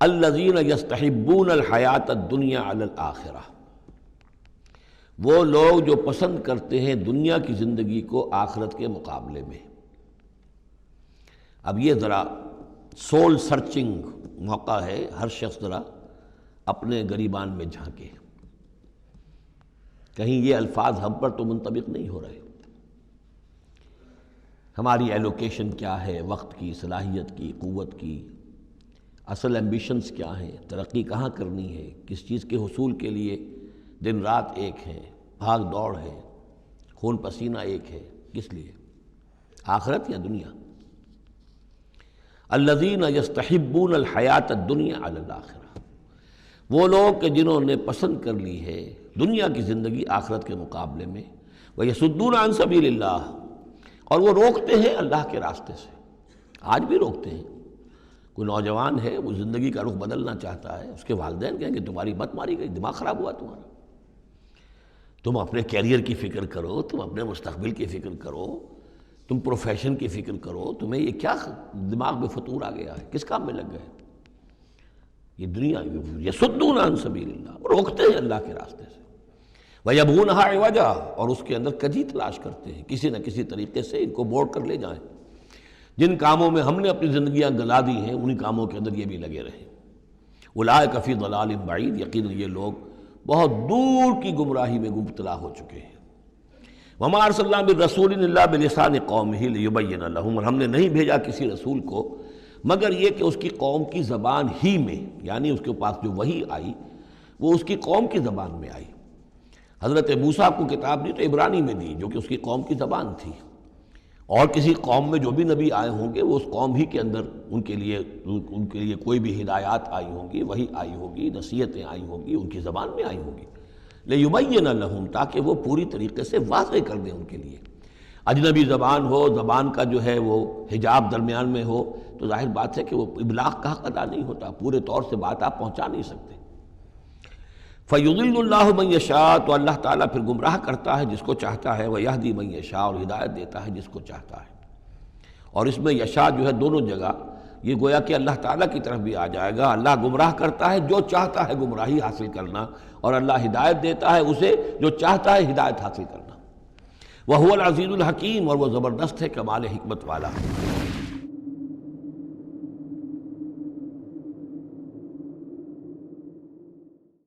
الذین یستحبون الحیات الدنیا علی الآخرہ، وہ لوگ جو پسند کرتے ہیں دنیا کی زندگی کو آخرت کے مقابلے میں۔ اب یہ ذرا سول سرچنگ موقع ہے، ہر شخص ذرا اپنے گریبان میں جھانکے، کہیں یہ الفاظ ہم پر تو منطبق نہیں ہو رہے۔ ہماری ایلوکیشن کیا ہے، وقت کی، صلاحیت کی، قوت کی، اصل ایمبیشنز کیا ہیں، ترقی کہاں کرنی ہے، کس چیز کے حصول کے لیے دن رات ایک ہے، بھاگ دوڑ ہے، خون پسینہ ایک ہے، کس لیے؟ آخرت یا دنیا؟ الذین یستحبون الحیات الدنیا علی الآخرہ، وہ لوگ کہ جنہوں نے پسند کر لی ہے دنیا کی زندگی آخرت کے مقابلے میں، ویصدون عن سبیل اللہ، اور وہ روکتے ہیں اللہ کے راستے سے۔ آج بھی روکتے ہیں۔ کوئی نوجوان ہے، وہ زندگی کا رخ بدلنا چاہتا ہے، اس کے والدین کہیں کہ تمہاری مت ماری گئی، دماغ خراب ہوا تمہارا، تم اپنے کیریئر کی فکر کرو، تم اپنے مستقبل کی فکر کرو، تم پروفیشن کی فکر کرو، تمہیں یہ کیا دماغ میں فطور آ گیا ہے، کس کام میں لگ گئے؟ یہ دنیا یصدون عن سبیل اللہ، وہ روکتے ہیں اللہ کے راستے سے۔ وَيَبْغُونَهَا عِوَجًا، اور اس کے اندر کجی تلاش کرتے ہیں، کسی نہ کسی طریقے سے ان کو موڑ کر لے جائیں۔ جن کاموں میں ہم نے اپنی زندگیاں گلا دی ہیں، انہی کاموں کے اندر یہ بھی لگے رہے۔ اولئک فی ضلال بعید، یقیناً یہ لوگ بہت دور کی گمراہی میں مبتلا ہو چکے ہیں۔ وما ارسلنا من رسول الا بلسان قومہ لیبین لہم، اور ہم نے نہیں بھیجا کسی رسول کو مگر یہ کہ اس کی قوم کی زبان ہی میں، یعنی اس کے پاس جو وحی آئی وہ اس کی قوم کی زبان میں آئی۔ حضرت موسیٰ کو کتاب دی تو عبرانی میں دی، جو کہ اس کی قوم کی زبان تھی، اور کسی قوم میں جو بھی نبی آئے ہوں گے وہ اس قوم ہی کے اندر ان کے لیے کوئی بھی ہدایات آئی ہوں گی، وحی آئی ہوگی، نصیحتیں آئی ہوں گی، ان کی زبان میں آئی ہوں گی، لیبین لہم، تاکہ وہ پوری طریقے سے واضح کر دیں ان کے لیے۔ اجنبی زبان ہو، زبان کا جو ہے وہ حجاب درمیان میں ہو، تو ظاہر بات ہے کہ وہ ابلاغ کا حق ادا نہیں ہوتا، پورے طور سے بات آپ پہنچا نہیں سکتے۔ فَيُضِلُّ اللَّهُ مَن يَشَاءُ، تو اللہ تعالیٰ پھر گمراہ کرتا ہے جس کو چاہتا ہے، وَيَهْدِي مَن يَشَاءُ، اور ہدایت دیتا ہے جس کو چاہتا ہے۔ اور اس میں یشاء جو ہے دونوں جگہ یہ گویا کہ اللہ تعالیٰ کی طرف بھی آ جائے گا۔ اللہ گمراہ کرتا ہے جو چاہتا ہے گمراہی حاصل کرنا، اور اللہ ہدایت دیتا ہے اسے جو چاہتا ہے ہدایت حاصل کرنا۔ وَهُوَ الْعَزِيزُ الْحَكِيمُ، اور وہ زبردست ہے، کمال حکمت والا ہے۔